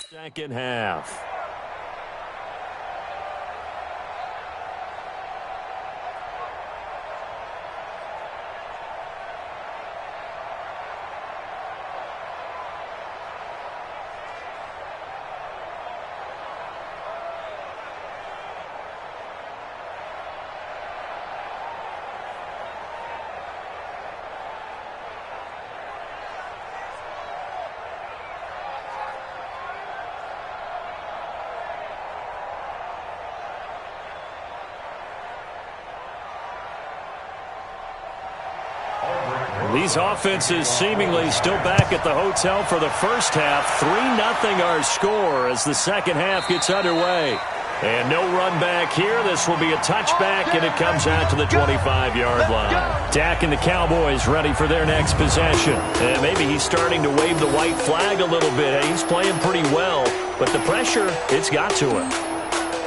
Second half. These offenses seemingly still back at the hotel for the first half. 3-0 our score as the second half gets underway. And no run back here. This will be a touchback, and it comes out to the 25-yard line. Dak and the Cowboys ready for their next possession. And maybe he's starting to wave the white flag a little bit. He's playing pretty well, but the pressure, it's got to him.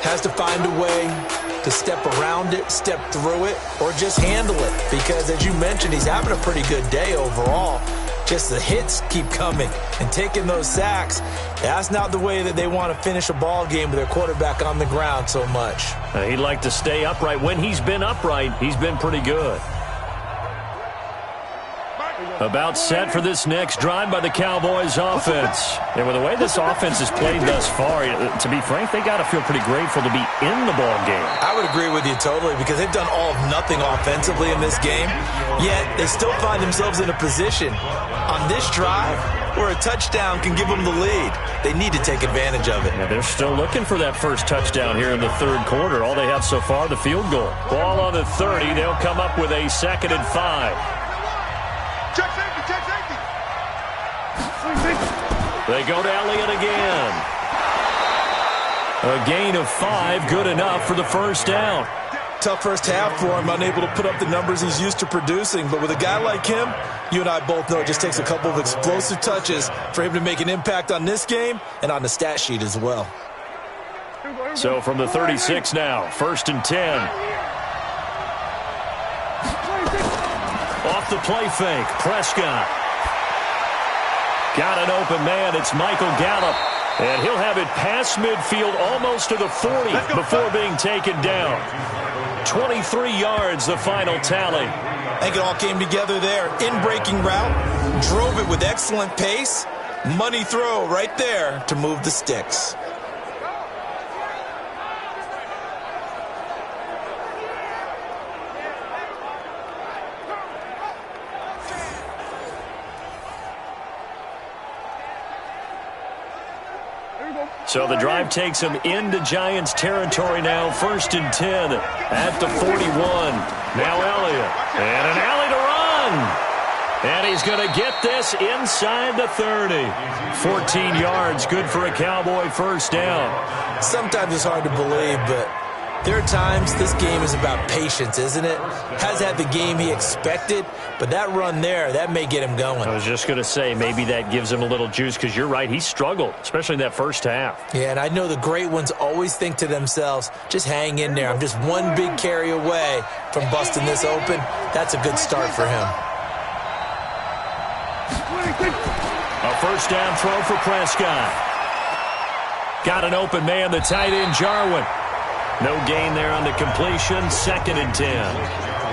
Has to find a way to step around it, step through it, or just handle it. Because, as you mentioned, he's having a pretty good day overall. Just the hits keep coming and taking those sacks. That's not the way that they want to finish a ball game with their quarterback on the ground so much. He'd like to stay upright. When he's been upright, he's been pretty good. About set for this next drive by the Cowboys offense. And with the way this offense has played thus far, to be frank, they got to feel pretty grateful to be in the ball game. I would agree with you totally, because they've done all of nothing offensively in this game, yet they still find themselves in a position on this drive where a touchdown can give them the lead. They need to take advantage of it. Yeah, they're still looking for that first touchdown here in the third quarter. All they have so far, the field goal. Ball on the 30. They'll come up with a 2nd and 5. They go to Elliott again. A gain of 5, good enough for the first down. Tough first half for him, unable to put up the numbers he's used to producing. But with a guy like him, you and I both know it just takes a couple of explosive touches for him to make an impact on this game and on the stat sheet as well. So from the 36 now, 1st and 10. Off the play fake, Prescott. Got an open man. It's Michael Gallup. And he'll have it past midfield almost to the 40 before being taken down. 23 yards, the final tally. I think it all came together there. In-breaking route, drove it with excellent pace. Money throw right there to move the sticks. So the drive takes him into Giants territory now. 1st and 10 at the 41. Now Elliott. And an alley to run. And he's going to get this inside the 30. 14 yards, good for a Cowboy first down. Sometimes it's hard to believe, but there are times this game is about patience, isn't it? Has had the game he expected, but that run there, that may get him going. I was just going to say, maybe that gives him a little juice, because you're right, he struggled, especially in that first half. Yeah, and I know the great ones always think to themselves, just hang in there. I'm just one big carry away from busting this open. That's a good start for him. A first down throw for Prescott. Got an open man, the tight end, Jarwin. No gain there on the completion, 2nd and 10.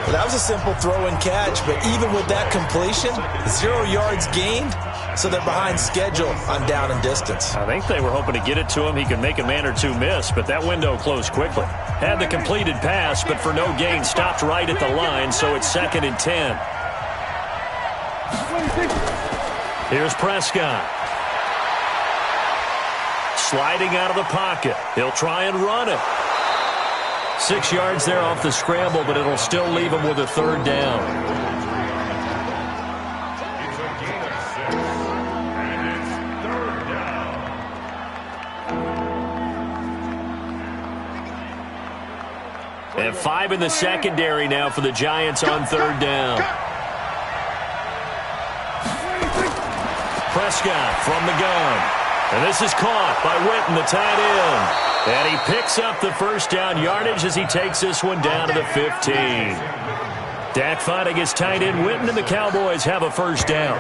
Well, that was a simple throw and catch, but even with that completion, 0 yards gained, so they're behind schedule on down and distance. I think they were hoping to get it to him. He could make a man or two miss, but that window closed quickly. Had the completed pass, but for no gain, stopped right at the line, so it's 2nd and 10. Here's Prescott. Sliding out of the pocket. He'll try and run it. 6 yards there off the scramble, but it'll still leave him with a 3rd down. And 5 in the secondary now for the Giants on 3rd down. Prescott from the gun. And this is caught by Witten, the tight end. And he picks up the first down yardage as he takes this one down to the 15. Dak finding his tight end Witten, and the Cowboys have a first down.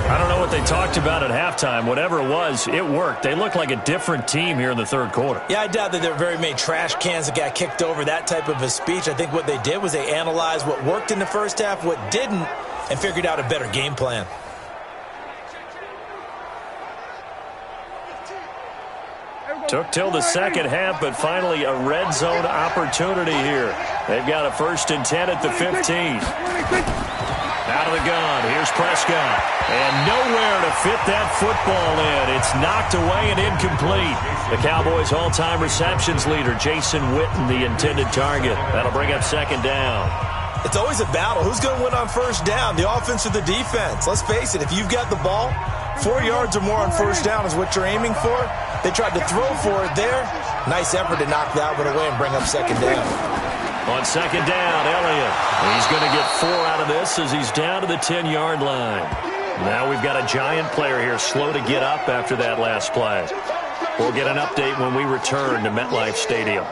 I don't know what they talked about at halftime. Whatever it was, it worked. They looked like a different team here in the third quarter. Yeah, I doubt that there were very many trash cans that got kicked over, that type of a speech. I think what they did was they analyzed what worked in the first half, what didn't, and figured out a better game plan. Took till the second half, but finally a red zone opportunity here. They've got a 1st and 10 at the 15. Out of the gun, here's Prescott. And nowhere to fit that football in. It's knocked away and incomplete. The Cowboys' all-time receptions leader, Jason Witten, the intended target. That'll bring up 2nd down. It's always a battle. Who's going to win on 1st down, the offense or the defense? Let's face it, if you've got the ball, 4 yards or more on 1st down is what you're aiming for. They tried to throw for it there. Nice effort to knock that one away and bring up 2nd down. On 2nd down, Elliott. He's going to get 4 out of this as he's down to the 10-yard line. Now we've got a giant player here slow to get up after that last play. We'll get an update when we return to MetLife Stadium.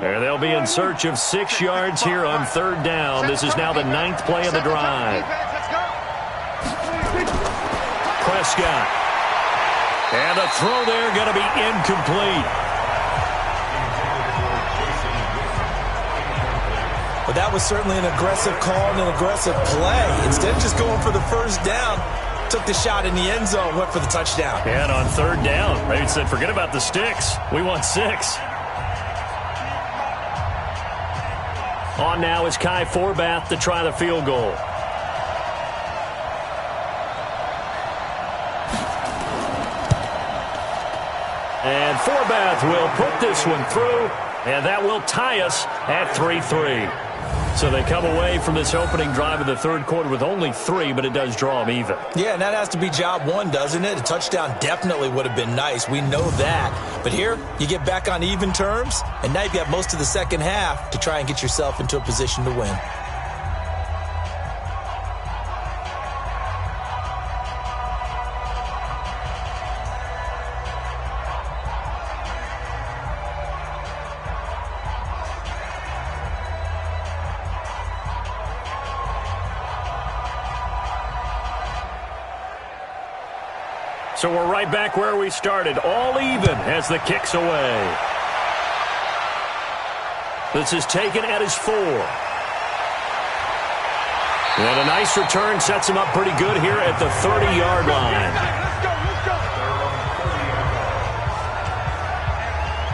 They'll be in search of 6 yards here on 3rd down. This is now the 9th play of the drive. Prescott. And the throw there going to be incomplete. Well, that was certainly an aggressive call and an aggressive play. Instead of just going for the 1st down, took the shot in the end zone, went for the touchdown. And on 3rd down, they said, forget about the sticks. We want 6. On now is Kai Forbath to try the field goal. And Forbath will put this one through, and that will tie us at 3-3. So they come away from this opening drive of the 3rd quarter with only 3, but it does draw them even. Yeah, and that has to be job 1, doesn't it? A touchdown definitely would have been nice. We know that. But here, you get back on even terms, and now you've got most of the second half to try and get yourself into a position to win. So we're right back where we started, all even as the kick's away. This is taken at his 4. And a nice return sets him up pretty good here at the 30-yard line.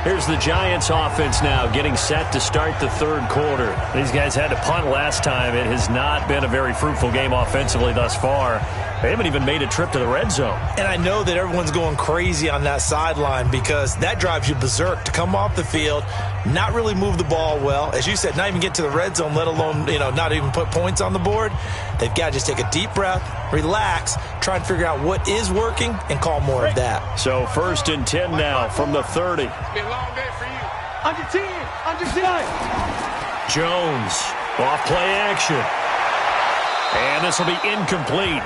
Here's the Giants offense now getting set to start the 3rd quarter. These guys had to punt last time. It has not been a very fruitful game offensively thus far. They haven't even made a trip to the red zone. And I know that everyone's going crazy on that sideline because that drives you berserk to come off the field, not really move the ball well. As you said, not even get to the red zone, let alone, not even put points on the board. They've got to just take a deep breath, relax, try and figure out what is working and call more of that. So 1st and 10 now from the 30. It's been a long day for you. Under 10, under 10. Jones, off play action. And this will be incomplete.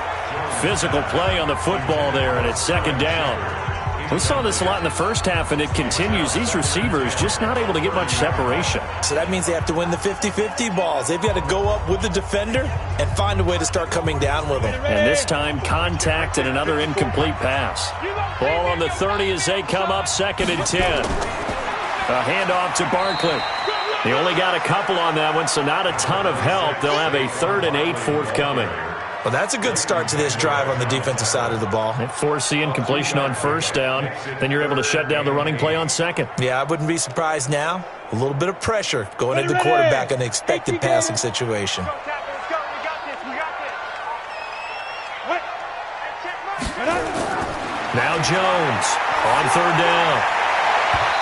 Physical play on the football there, and it's 2nd down. We saw this a lot in the first half, and it continues. These receivers just not able to get much separation. So that means they have to win the 50-50 balls. They've got to go up with the defender and find a way to start coming down with them. And this time, contact and another incomplete pass. Ball on the 30 as they come up 2nd and 10. A handoff to Barkley. They only got a couple on that one, so not a ton of help. They'll have a 3rd and 8 forthcoming. Well, that's a good start to this drive on the defensive side of the ball. They force the incompletion on 1st down. Then you're able to shut down the running play on 2nd. Yeah, I wouldn't be surprised now. A little bit of pressure going into the quarterback in an expected passing situation. Now Jones on 3rd down.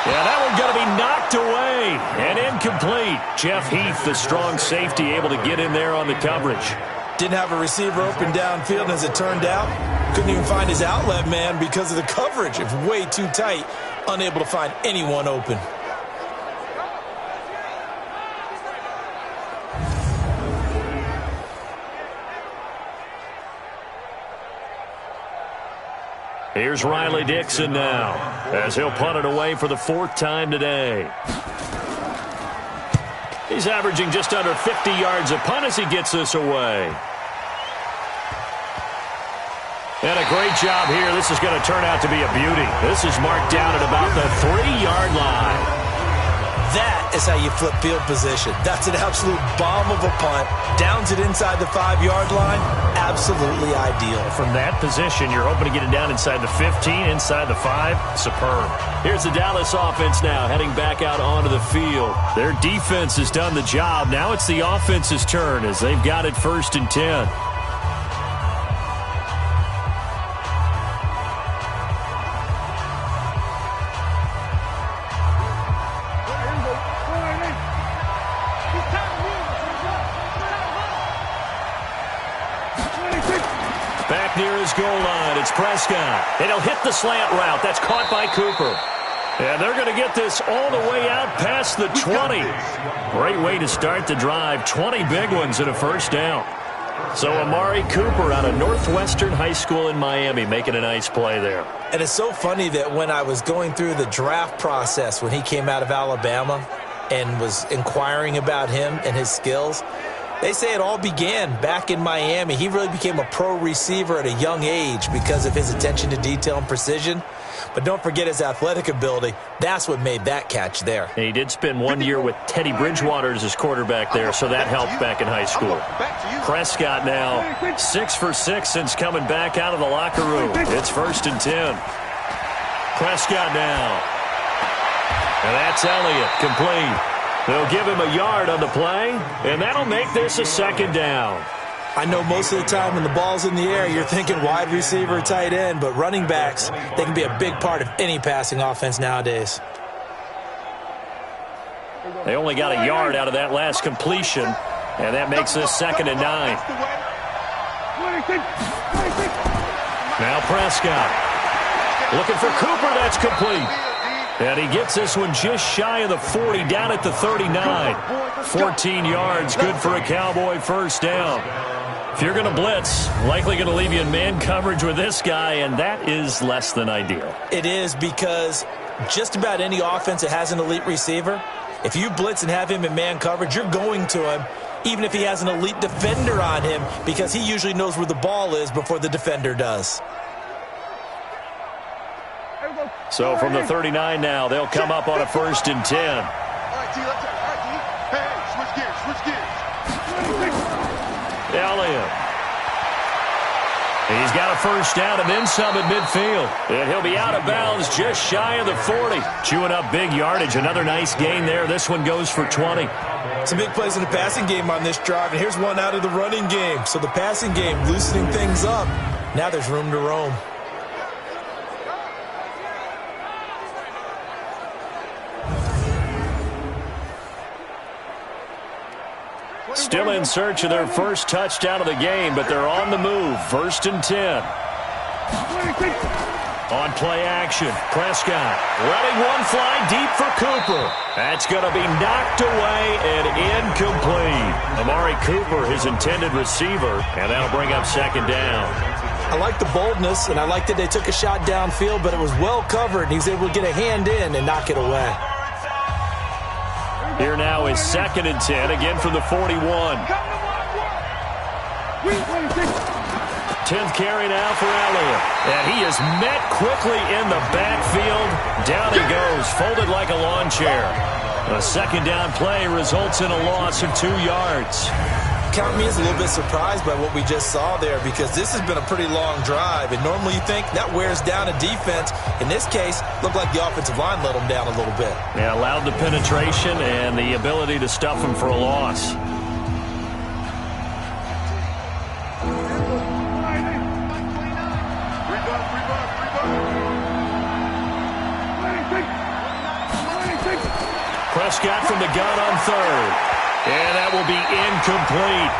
Yeah, that one's going to be knocked away and incomplete. Jeff Heath, the strong safety, able to get in there on the coverage. Didn't have a receiver open downfield, as it turned out. Couldn't even find his outlet man because of the coverage. It's way too tight, unable to find anyone open. Here's Riley Dixon now, as he'll punt it away for the 4th time today. He's averaging just under 50 yards a punt as he gets this away. And a great job here. This is going to turn out to be a beauty. This is marked down at about the 3-yard line. That is how you flip field position. That's an absolute bomb of a punt. Downs it inside the 5-yard line. Absolutely ideal. From that position, you're hoping to get it down inside the 15, inside the 5. Superb. Here's the Dallas offense now heading back out onto the field. Their defense has done the job. Now it's the offense's turn as they've got it 1st and 10. Back near his goal line, it's Prescott. And he'll hit the slant route. That's caught by Cooper. And they're going to get this all the way out past the 20. Great way to start the drive. 20 big ones and a 1st down. So Amari Cooper out of Northwestern High School in Miami making a nice play there. And it's so funny that when I was going through the draft process when he came out of Alabama and was inquiring about him and his skills, they say it all began back in Miami. He really became a pro receiver at a young age because of his attention to detail and precision. But don't forget his athletic ability. That's what made that catch there. And he did spend 1 year with Teddy Bridgewater as his quarterback there, so that helped back in high school. Prescott now 6 for 6 since coming back out of the locker room. It's 1st and 10. Prescott now. And that's Elliott, complete. They'll give him a yard on the play, and that'll make this a 2nd down. I know most of the time when the ball's in the air, you're thinking wide receiver, tight end, but running backs, they can be a big part of any passing offense nowadays. They only got a yard out of that last completion, and that makes this 2nd and 9. Now Prescott. Looking for Cooper, that's complete. And he gets this one just shy of the 40, down at the 39. 14 yards, good for a Cowboy 1st down. If you're going to blitz, likely going to leave you in man coverage with this guy, and that is less than ideal. It is, because just about any offense that has an elite receiver, if you blitz and have him in man coverage, you're going to him, even if he has an elite defender on him, because he usually knows where the ball is before the defender does. So from the 39 now, they'll come up on a 1st and 10. All right, T, let's hey, switch gears. Elliott. He's got a 1st down and then some at midfield. And he'll be out of bounds just shy of the 40. Chewing up big yardage. Another nice gain there. This one goes for 20. Some big plays in the passing game on this drive, and here's one out of the running game. So the passing game loosening things up. Now there's room to roam. Still in search of their first touchdown of the game, but they're on the move. 1st and 10. On play action, Prescott letting one fly deep for Cooper. That's going to be knocked away and incomplete. Amari Cooper, his intended receiver, and that'll bring up 2nd down. I like the boldness, and I like that they took a shot downfield, but it was well covered, and he was able to get a hand in and knock it away. Here now is 2nd and 10, again from the 41. 10th carry now for Elliott. And he is met quickly in the backfield. Down he goes, folded like a lawn chair. A 2nd down play results in a loss of 2 yards. Count me as a little bit surprised by what we just saw there, because this has been a pretty long drive, and normally you think that wears down a defense. In this case, looked like the offensive line let them down a little bit. Yeah, allowed the penetration and the ability to stuff them for a loss. Prescott from the gun on 3rd. And that will be incomplete.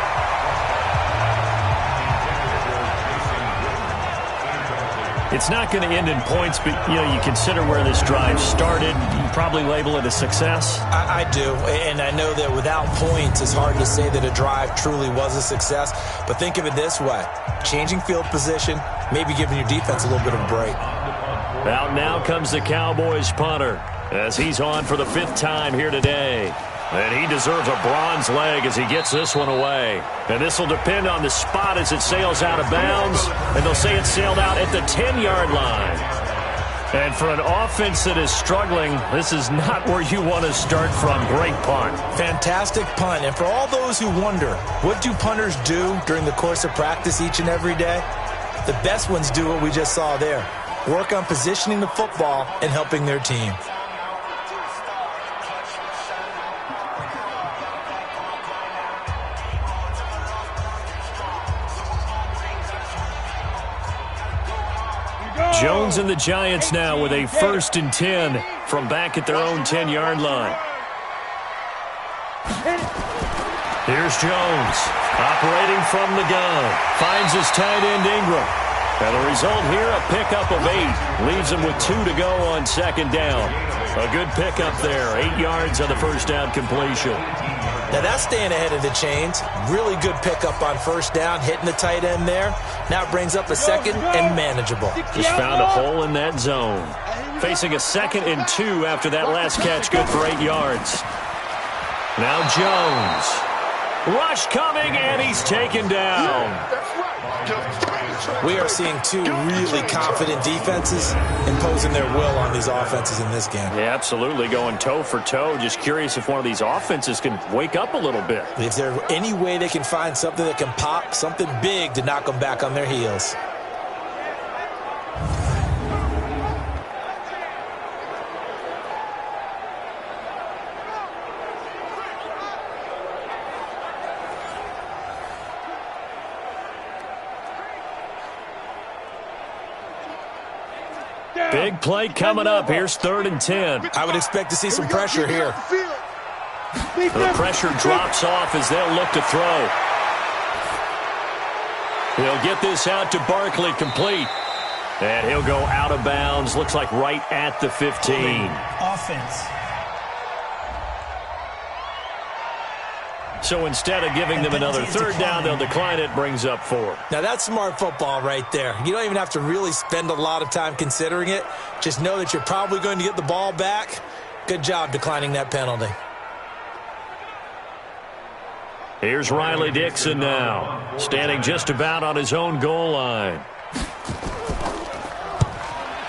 It's not going to end in points, but, you consider where this drive started. You probably label it a success. I do, and I know that without points, it's hard to say that a drive truly was a success. But think of it this way. Changing field position, maybe giving your defense a little bit of a break. Out now comes the Cowboys punter as he's on for the 5th time here today. And he deserves a bronze leg as he gets this one away. And this will depend on the spot as it sails out of bounds. And they'll say it sailed out at the 10-yard line. And for an offense that is struggling, this is not where you want to start from. Great punt. Fantastic punt. And for all those who wonder, what do punters do during the course of practice each and every day? The best ones do what we just saw there. Work on positioning the football and helping their team. Jones and the Giants now with a 1st and 10 from back at their own 10-yard line. Here's Jones operating from the gun. Finds his tight end Ingram. And the result here, a pickup of 8. Leaves him with 2 to go on 2nd down. A good pickup there. 8 yards on the 1st down completion. Now that's staying ahead of the chains. Really good pickup on 1st down, hitting the tight end there. Now it brings up a 2nd and manageable. Just found a hole in that zone. Facing a 2nd and 2 after that last catch, good for 8 yards. Now Jones. Rush coming, and he's taken down. We are seeing 2 really confident defenses imposing their will on these offenses in this game. Yeah, absolutely, going toe for toe. Just curious if one of these offenses can wake up a little bit. Is there any way they can find something that can pop, something big to knock them back on their heels? Big play coming up. Here's 3rd and 10. I would expect to see some pressure here. The pressure drops off as they'll look to throw. He'll get this out to Barkley, complete. And he'll go out of bounds. Looks like right at the 15. Offense. So instead of giving them another 3rd down, they'll decline it. Brings up 4. Now that's smart football right there. You don't even have to really spend a lot of time considering it. Just know that you're probably going to get the ball back. Good job declining that penalty. Here's Riley Dixon now, standing just about on his own goal line.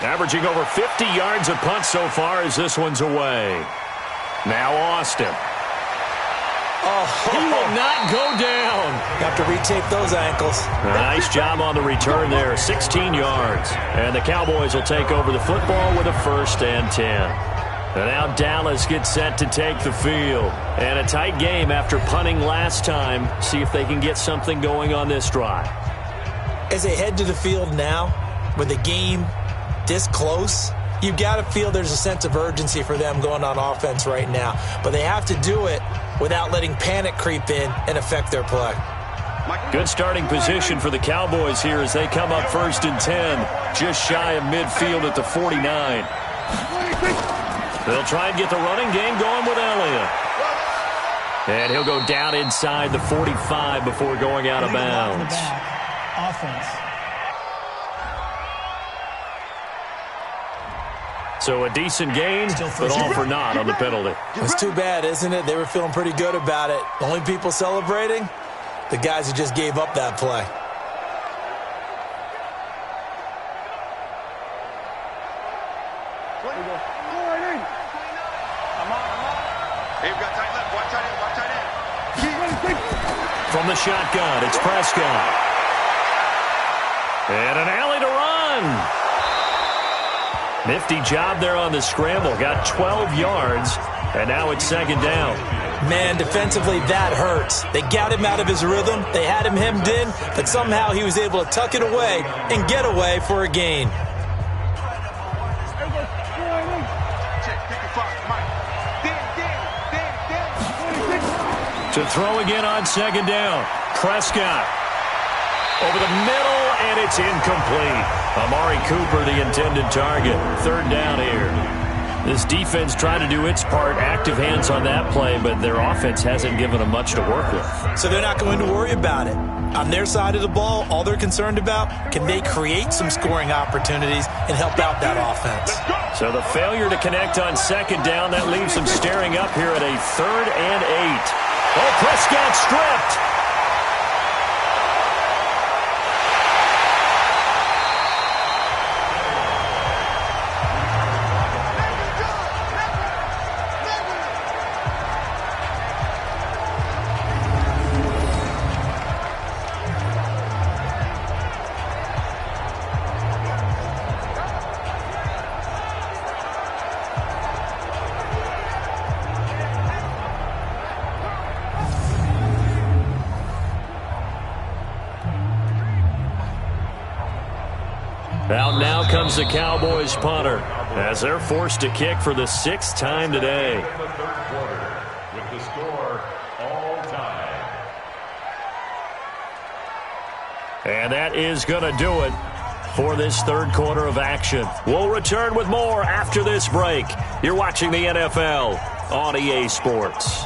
Averaging over 50 yards a punt so far as this one's away. Now Austin. Oh, he will not go down. Have to retape those ankles. Nice job on the return there, 16 yards. And the Cowboys will take over the football with a 1st and 10. And now Dallas gets set to take the field. And a tight game after punting last time. See if they can get something going on this drive. As they head to the field now, with the game this close, you've got to feel there's a sense of urgency for them going on offense right now. But they have to do it without letting panic creep in and affect their play. Good starting position for the Cowboys here as they come up 1st and 10, just shy of midfield at the 49. They'll try and get the running game going with Elliott. And he'll go down inside the 45 before going out of bounds. Offense. So a decent gain, but all for naught on the penalty. It's too bad, isn't it? They were feeling pretty good about it. The only people celebrating, the guys who just gave up that play. From the shotgun, it's Prescott. And an alley to run. Nifty job there on the scramble. Got 12 yards, and now it's 2nd down. Man, defensively, that hurts. They got him out of his rhythm. They had him hemmed in, but somehow he was able to tuck it away and get away for a gain. To throw again on 2nd down. Prescott over the middle, and it's incomplete. Amari Cooper, the intended target. Third down here. This defense trying to do its part, active hands on that play, but their offense hasn't given them much to work with. So they're not going to worry about it. On their side of the ball, all they're concerned about, can they create some scoring opportunities and help out that offense? So the failure to connect on second down, that leaves them staring up here at a 3rd and 8. Oh, Prescott stripped. Out now comes the Cowboys punter as they're forced to kick for the 6th time today. The third quarter with the score all time. And that is going to do it for this third quarter of action. We'll return with more after this break. You're watching the NFL on EA Sports.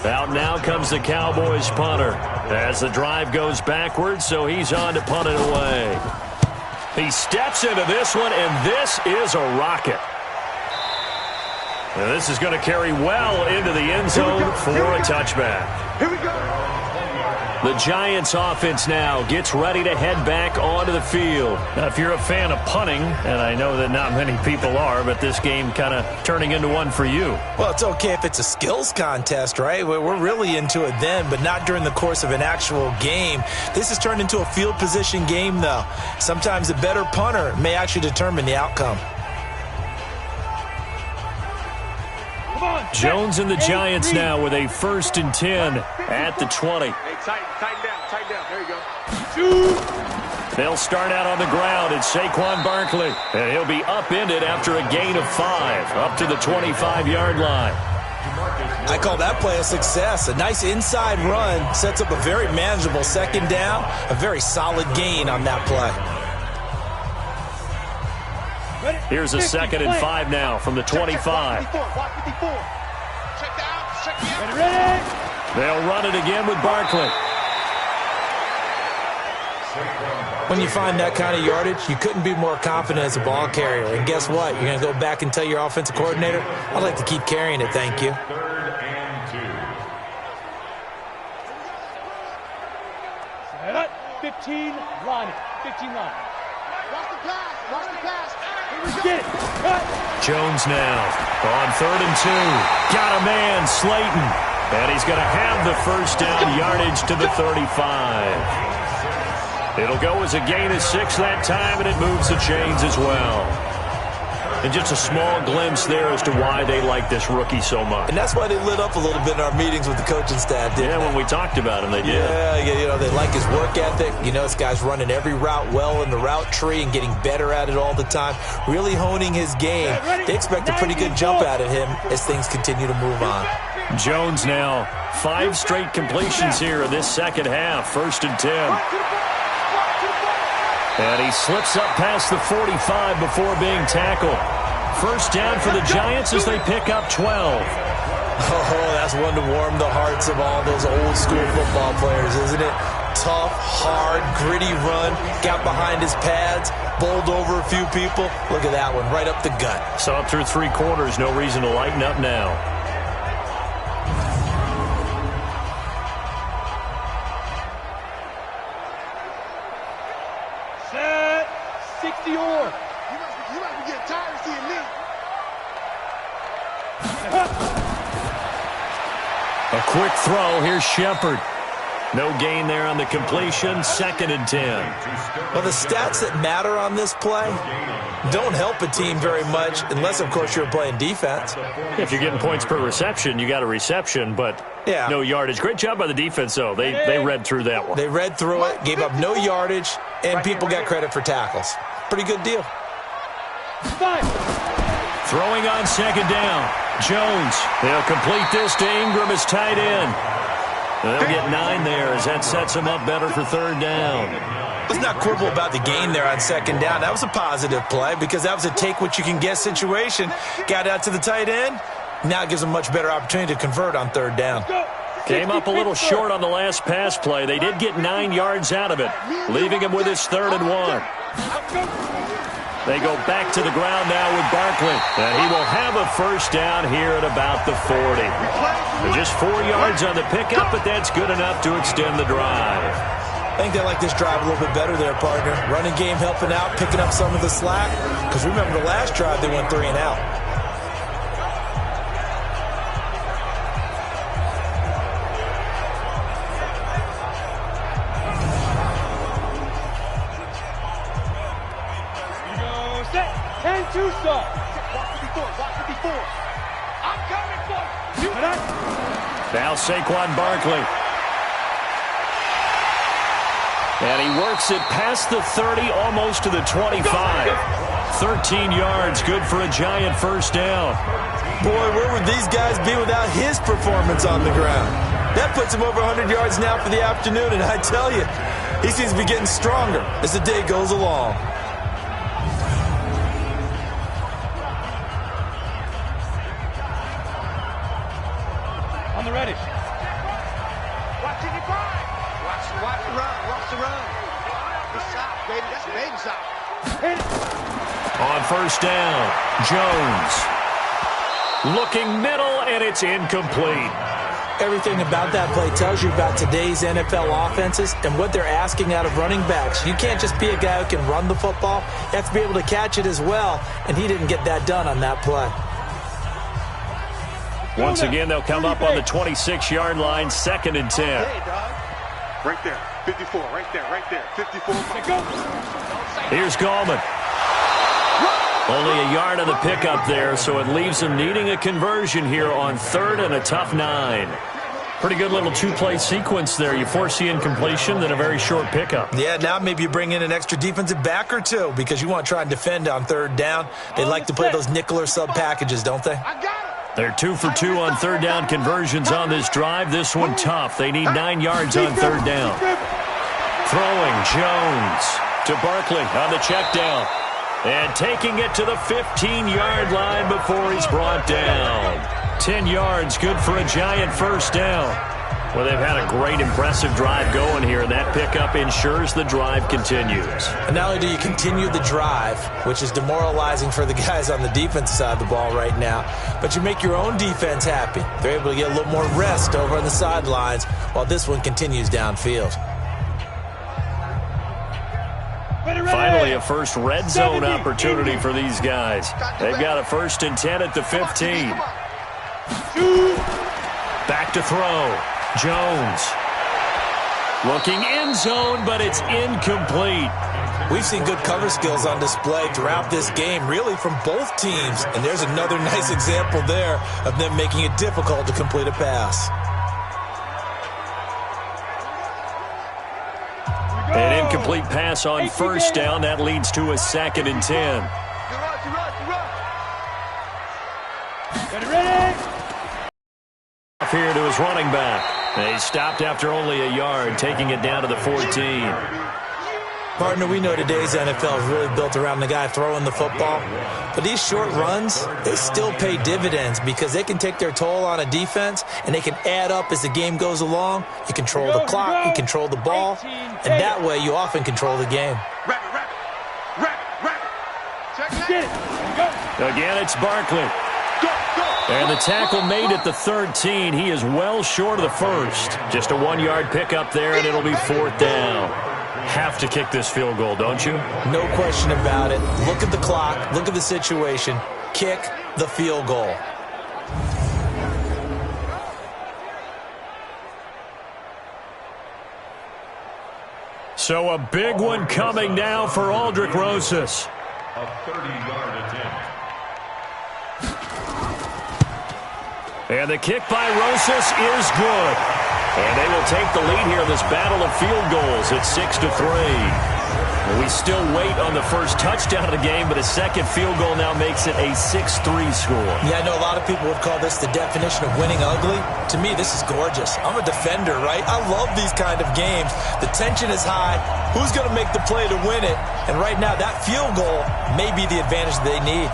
Out now comes the Cowboys punter as the drive goes backwards, so he's on to punt it away. He steps into this one, and this is a rocket. And this is going to carry well into the end zone for a touchback. Here we go. The Giants offense now gets ready to head back onto the field. Now, if you're a fan of punting, and I know that not many people are, but this game kind of turning into one for you. Well, it's okay if it's a skills contest, right? We're really into it then, but not during the course of an actual game. This has turned into a field position game, though. Sometimes a better punter may actually determine the outcome. Jones and the Giants now with a 1st and 10 at the 20. Hey, tighten down. There you go. They'll start out on the ground. It's Saquon Barkley, and he'll be upended after a gain of 5 up to the 25-yard line. I call that play a success. A nice inside run sets up a very manageable second down, a very solid gain on that play. Here's a 2nd and 5 now from the 25. They'll run it again with Barkley. When you find that kind of yardage, you couldn't be more confident as a ball carrier. And guess what? You're going to go back and tell your offensive coordinator, I'd like to keep carrying it, thank you. 3rd and 2. 15 line. 15 line. Watch the pass. Get it. Jones now on 3rd and 2. Got a man, Slayton. And he's going to have the first down, yardage to the 35. It'll go as a gain of 6 that time, and it moves the chains as well. And just a small glimpse there as to why they like this rookie so much. And that's why they lit up a little bit in our meetings with the coaching staff, didn't they? When we talked about him, they did. Yeah, they like his work ethic. This guy's running every route well in the route tree and getting better at it all the time, really honing his game. They expect a pretty good jump out of him as things continue to move on. Jones now 5 straight completions here in this second half. 1st and 10. And he slips up past the 45 before being tackled. First down for the Giants as they pick up 12. Oh, that's one to warm the hearts of all those old school football players, isn't it? Tough, hard, gritty run, got behind his pads, bowled over a few people. Look at that one, right up the gut. So up through 3 quarters, no reason to lighten up now. Set. 60 or. You might be getting tired of seeing me. A quick throw. Here's Shepard. No gain there on the completion, 2nd and 10. Well, the stats that matter on this play don't help a team very much unless, of course, you're playing defense. If you're getting points per reception, you got a reception, but no yardage. Great job by the defense, though. They read through that one. They read through it, gave up no yardage, and people got credit for tackles. Pretty good deal. Throwing on 2nd down. Jones. They'll complete this to Ingram as tight end. They'll get 9 there as that sets them up better for 3rd down. Let's not quibble about the gain there on 2nd down. That was a positive play because that was a take-what-you-can-get situation. Got out to the tight end. Now it gives them a much better opportunity to convert on 3rd down. Came up a little short on the last pass play. They did get 9 yards out of it, leaving him with his 3rd and 1. They go back to the ground now with Barkley. And he will have a 1st down here at about the 40. Just 4 yards on the pickup, but that's good enough to extend the drive. I think they like this drive a little bit better there, partner. Running game helping out, picking up some of the slack. Because remember the last drive, they went 3 and out. Now Saquon Barkley. And he works it past the 30, almost to the 25. 13 yards, good for a giant 1st down. Boy, where would these guys be without his performance on the ground? That puts him over 100 yards now for the afternoon, and I tell you, he seems to be getting stronger as the day goes along. On the ready. Watch it, watch the run. Watch the run. Good stop, baby. That's a baby stop. On 1st down, Jones. Looking middle, and it's incomplete. Everything about that play tells you about today's NFL offenses and what they're asking out of running backs. You can't just be a guy who can run the football. You have to be able to catch it as well, and he didn't get that done on that play. Once again, they'll come up on the 26-yard line, 2nd and 10. Right there, 54, right there, 54. Here's Gallman. Only a yard on the pickup there, so it leaves them needing a conversion here on 3rd and a tough 9. Pretty good little 2-play sequence there. You force the incompletion, then a very short pickup. Yeah, now maybe you bring in an extra defensive back or 2 because you want to try and defend on 3rd down. They like to play those nickel or sub packages, don't they? They're 2 for 2 on 3rd down conversions on this drive. This one tough. They need 9 yards on 3rd down. Throwing Jones to Barkley on the check down. And taking it to the 15-yard line before he's brought down. 10 yards, good for a giant 1st down. Well, they've had a great, impressive drive going here, and that pickup ensures the drive continues. And not only do you continue the drive, which is demoralizing for the guys on the defensive side of the ball right now, but you make your own defense happy. They're able to get a little more rest over on the sidelines while this one continues downfield. Finally, a first red zone opportunity for these guys. They've got a 1st and 10 at the 15. Back to throw. Jones. Looking end zone, but it's incomplete. We've seen good cover skills on display throughout this game, really from both teams. And there's another nice example there of them making it difficult to complete a pass. An incomplete pass on 1st down. That leads to a 2nd and 10. Here to his running back. He stopped after only a yard, taking it down to the 14. Partner, we know today's NFL is really built around the guy throwing the football. But these short runs, they still pay dividends because they can take their toll on a defense and they can add up as the game goes along. You control the clock, you control the ball, and that way you often control the game. Again, it's Barkley. And the tackle made at the 13. He is well short of the 1st. Just a 1-yard pickup there, and it'll be 4th down. Have to kick this field goal, don't you? No question about it. Look at the clock. Look at the situation. Kick the field goal. So a big one coming now for Aldrick Rosas. A 30-yard attempt. And the kick by Rosas is good. And they will take the lead here in this battle of field goals at 6-3. We still wait on the first touchdown of the game, but a second field goal now makes it a 6-3 score. Yeah, I know a lot of people would call this the definition of winning ugly. To me, this is gorgeous. I'm a defender, right? I love these kind of games. The tension is high. Who's going to make the play to win it? And right now, that field goal may be the advantage they need.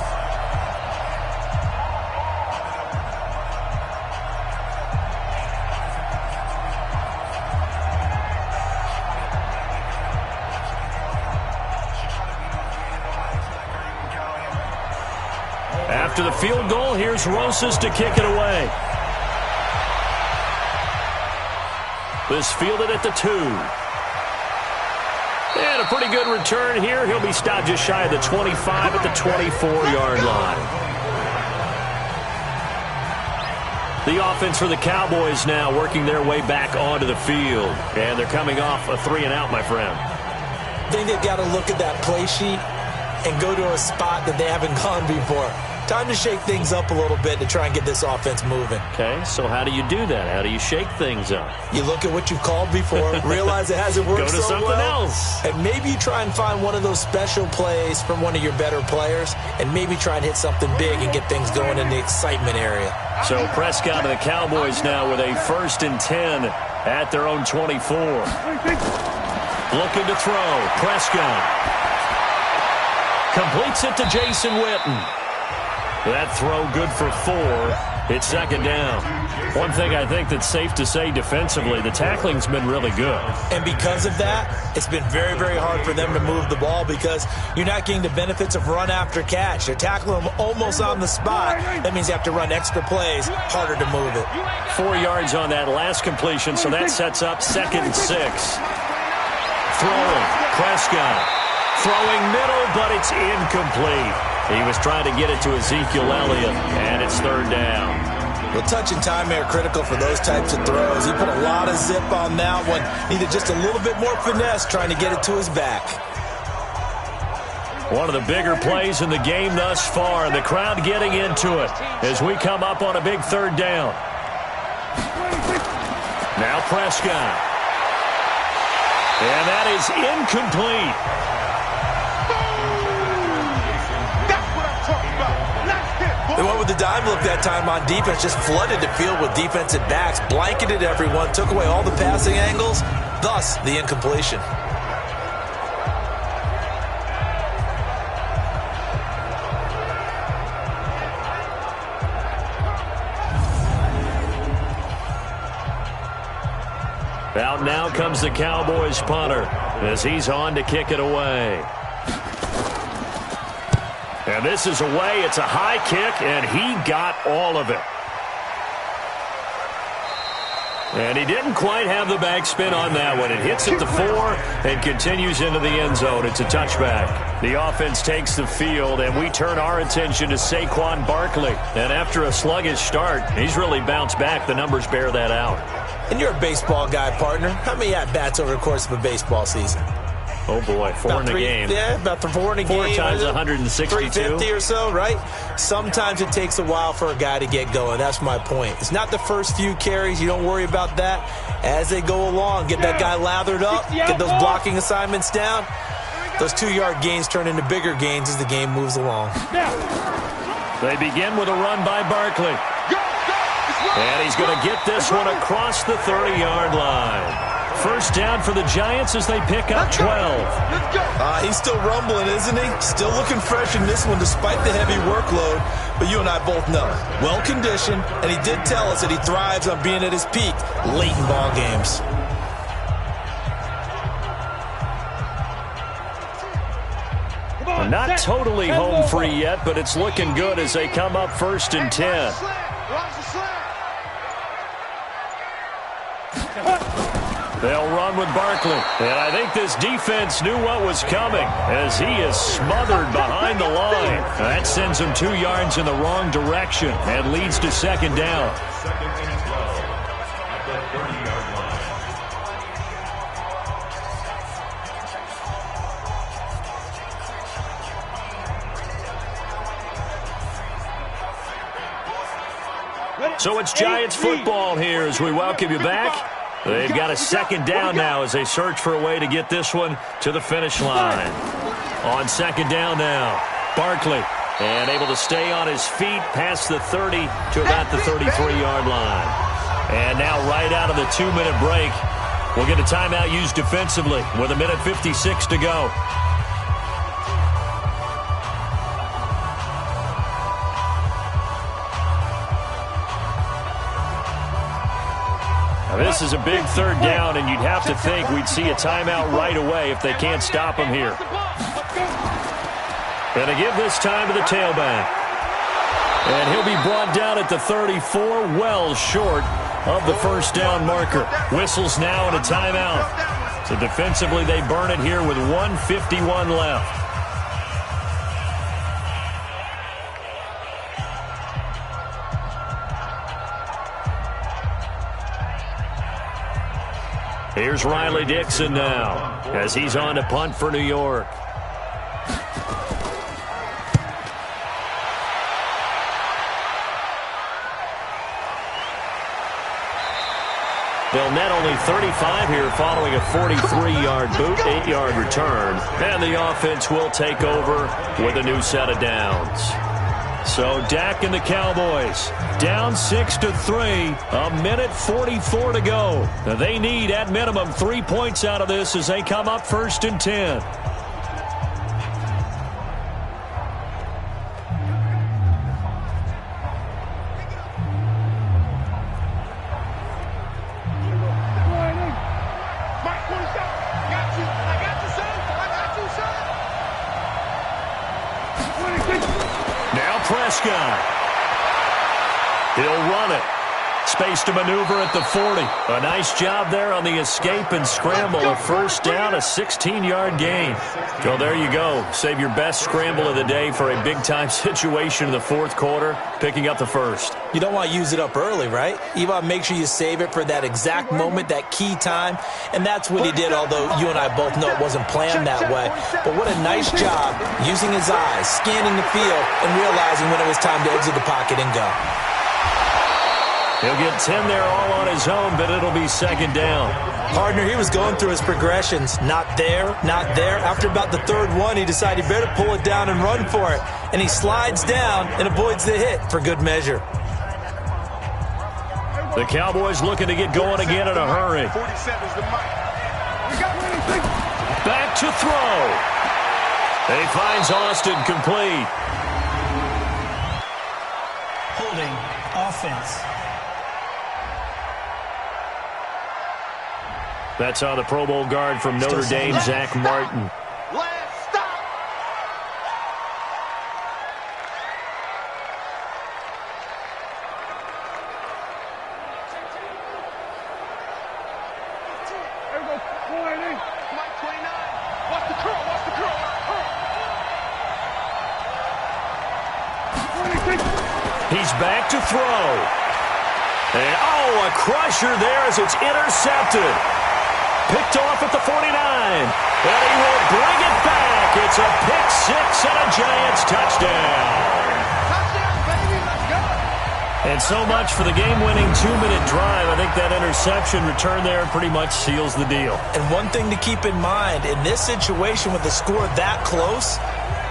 After the field goal, here's Rosas to kick it away. This fielded at the 2. And a pretty good return here. He'll be stopped just shy of the 25 at the 24-yard line. The offense for the Cowboys now working their way back onto the field. And they're coming off a 3-and-out, my friend. I think they've got to look at that play sheet and go to a spot that they haven't gone before. Time to shake things up a little bit to try and get this offense moving. Okay, so how do you do that? How do you shake things up? You look at what you've called before, realize it hasn't worked so well. Go to something else. And maybe you try and find one of those special plays from one of your better players, and maybe try and hit something big and get things going in the excitement area. So Prescott and the Cowboys now with a 1st and 10 at their own 24. Looking to throw. Prescott completes it to Jason Witten. That throw good for 4. It's 2nd down. One thing I think that's safe to say defensively, the tackling's been really good. And because of that, it's been very, very hard for them to move the ball because you're not getting the benefits of run after catch. They're tackling them almost on the spot. That means you have to run extra plays, harder to move it. 4 yards on that last completion, so that sets up 2nd and 6. Throwing, Prescott. Throwing middle, but it's incomplete. He was trying to get it to Ezekiel Elliott, and it's 3rd down. Well, touch and time are critical for those types of throws. He put a lot of zip on that one. Needed just a little bit more finesse trying to get it to his back. One of the bigger plays in the game thus far, and the crowd getting into it as we come up on a big 3rd down. Now Prescott. And that is incomplete. They went with the dime look that time on defense, just flooded the field with defensive backs, blanketed everyone, took away all the passing angles, thus the incompletion. Out now comes the Cowboys punter as he's on to kick it away. And this is away. It's a high kick, and he got all of it. And he didn't quite have the backspin on that one. It hits at the 4 and continues into the end zone. It's a touchback. The offense takes the field, and we turn our attention to Saquon Barkley. And after a sluggish start, he's really bounced back. The numbers bear that out. And you're a baseball guy, partner. How many at-bats over the course of a baseball season? Oh, boy, 4 in a game. Yeah, about 4 in a game. 4 times 162. 350 or so, right? Sometimes it takes a while for a guy to get going. That's my point. It's not the first few carries. You don't worry about that. As they go along, get that guy lathered up, get those blocking assignments down. Those 2-yard gains turn into bigger gains as the game moves along. They begin with a run by Barkley. And he's going to get this one across the 30-yard line. First down for the Giants as they pick up 12. He's still rumbling, isn't he? Still looking fresh in this one despite the heavy workload. But you and I both know, well-conditioned, and he did tell us that he thrives on being at his peak late in ball games. Not totally home free yet, but it's looking good as they come up 1st and 10. They'll run with Barkley. And I think this defense knew what was coming as he is smothered behind the line. That sends him 2 yards in the wrong direction and leads to 2nd down. 2nd and 12 at the 30-yard line. So it's Giants football here as we welcome you back. They've got a second down now as they search for a way to get this one to the finish line. On second down now, Barkley, and able to stay on his feet past the 30 to about the 33-yard line. And now right out of the 2-minute break, we'll get a timeout used defensively with 1:56 to go. Now, this is a big third down, and you'd have to think we'd see a timeout right away if they can't stop him here. Going to give this time to the tailback. And he'll be brought down at the 34, well short of the first down marker. Whistles now and a timeout. So defensively, they burn it here with 1:51 left. Here's Riley Dixon now as he's on to punt for New York. They'll net only 35 here following a 43-yard boot, 8-yard return. And the offense will take over with a new set of downs. So Dak and the Cowboys down 6-3, 1:44 to go. Now they need at minimum 3 points out of this as they come up 1st and 10. He'll run it. Space to maneuver at the 40. A nice job there on the escape and scramble. A first down, a 16-yard gain. So there you go. Save your best scramble of the day for a big-time situation in the fourth quarter, picking up the first. You don't want to use it up early, right? You want to make sure you save it for that exact moment, that key time. And that's what he did, although you and I both know it wasn't planned that way. But what a nice job using his eyes, scanning the field, and realizing when it was time to exit the pocket and go. He'll get 10 there all on his own, but it'll be second down. Partner, he was going through his progressions. Not there, not there. After about the third one, he decided he better pull it down and run for it. And he slides down and avoids the hit for good measure. The Cowboys looking to get going again in a hurry. Back to throw. He finds Austin complete. Holding offense. That's on the Pro Bowl guard from Notre Dame, Zach Martin. Last stop. There we go. 180. Mike 29. Watch the curl. Watch the curl. He's back to throw. And, oh, a crusher there as it's intercepted. Picked off at the 49. And he will bring it back. It's a pick six and a Giants touchdown. Touchdown, baby. Let's go. And so much for the game-winning 2-minute drive. I think that interception return there pretty much seals the deal. And one thing to keep in mind, in this situation with the score that close,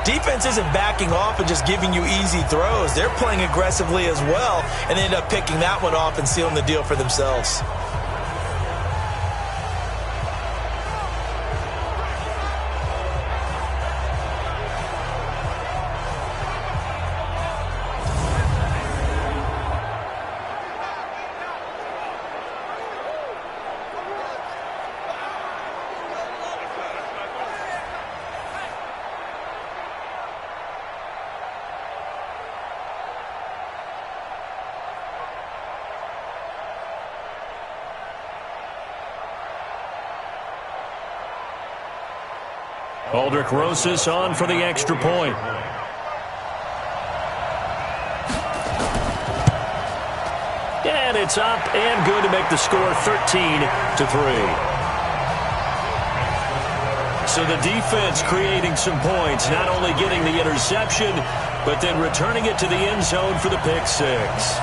defense isn't backing off and just giving you easy throws. They're playing aggressively as well, and they end up picking that one off and sealing the deal for themselves. Aldrich Rosas on for the extra point. And it's up and good to make the score 13-3. So the defense creating some points, not only getting the interception, but then returning it to the end zone for the pick six.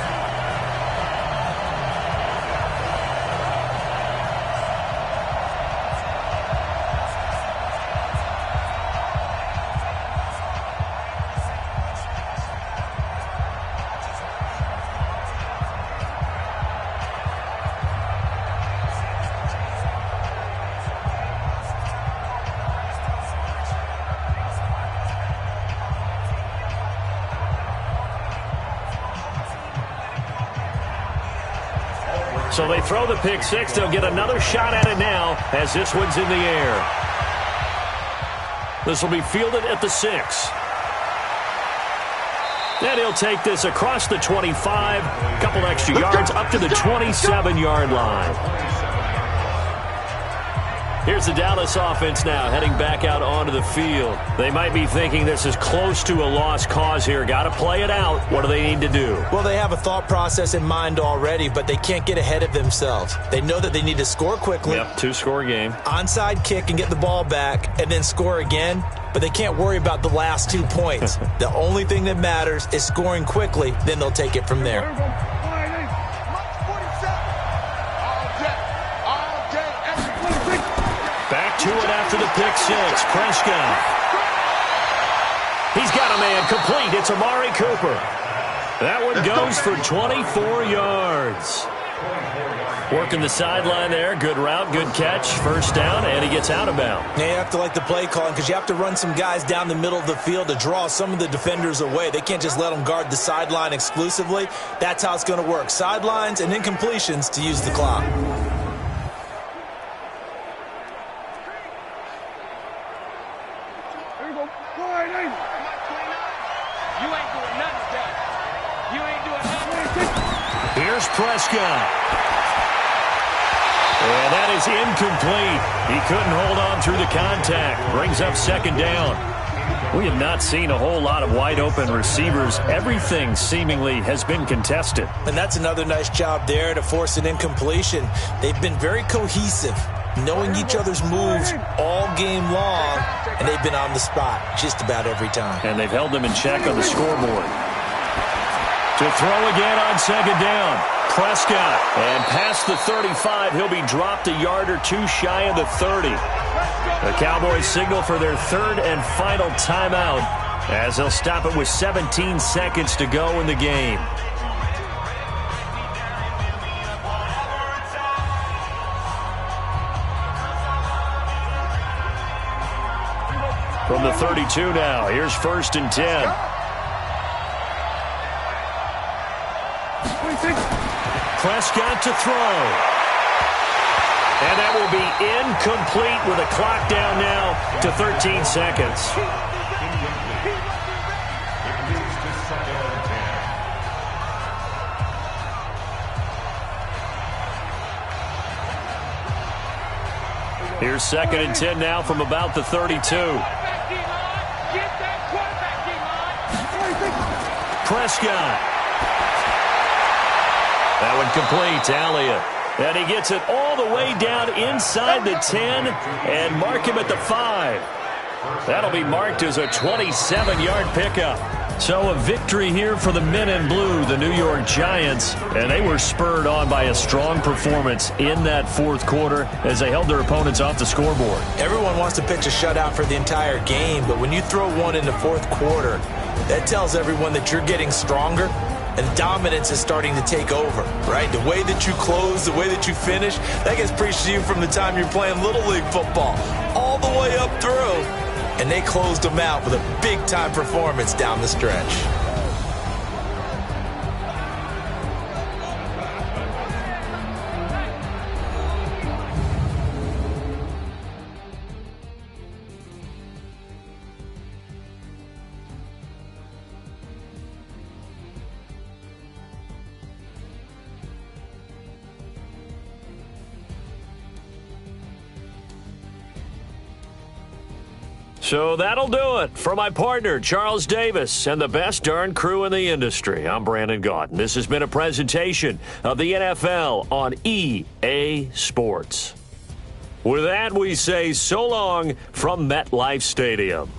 So they throw the pick six. They'll get another shot at it now as this one's in the air. This will be fielded at the 6. And he'll take this across the 25, a couple extra yards up to the 27-yard line. Here's the Dallas offense now heading back out onto the field. They might be thinking this is close to a lost cause here. Got to play it out. What do they need to do? Well, they have a thought process in mind already, but they can't get ahead of themselves. They know that they need to score quickly. Yep, 2-score game. Onside kick and get the ball back and then score again, but they can't worry about the last 2 points. The only thing that matters is scoring quickly, then they'll take it from there. Back to it after the pick six. Prescott. He's got a man complete. It's Amari Cooper. That one goes for 24 yards. Working the sideline there. Good route, good catch. First down, and he gets out of bounds. Now you have to like the play calling because you have to run some guys down the middle of the field to draw some of the defenders away. They can't just let them guard the sideline exclusively. That's how it's going to work. Sidelines and incompletions to use the clock. Here's Prescott. And that is incomplete. He couldn't hold on through the contact. Brings up second down. We have not seen a whole lot of wide-open receivers. Everything seemingly has been contested. And that's another nice job there to force an incompletion. They've been very cohesive, knowing each other's moves all game long, and they've been on the spot just about every time. And they've held them in check on the scoreboard. To throw again on second down. Prescott. And past the 35, he'll be dropped a yard or two shy of the 30. The Cowboys signal for their third and final timeout as they'll stop it with 17 seconds to go in the game. From the 32 now, here's 1st and 10. Prescott to throw. And that will be incomplete with a clock down now to 13 seconds. Here's 2nd and 10 now from about the 32. Prescott. That one complete to Elliott. And he gets it all the way down inside the 10 and mark him at the 5. That'll be marked as a 27-yard pickup. So a victory here for the men in blue, the New York Giants. And they were spurred on by a strong performance in that 4th quarter as they held their opponents off the scoreboard. Everyone wants to pitch a shutout for the entire game, but when you throw one in the 4th quarter, that tells everyone that you're getting stronger. And dominance is starting to take over, right? The way that you close, the way that you finish, that gets preached to you from the time you're playing Little League football all the way up through. And they closed them out with a big-time performance down the stretch. So that'll do it for my partner, Charles Davis, and the best darn crew in the industry. I'm Brandon Gaudin. This has been a presentation of the NFL on EA Sports. With that, we say so long from MetLife Stadium.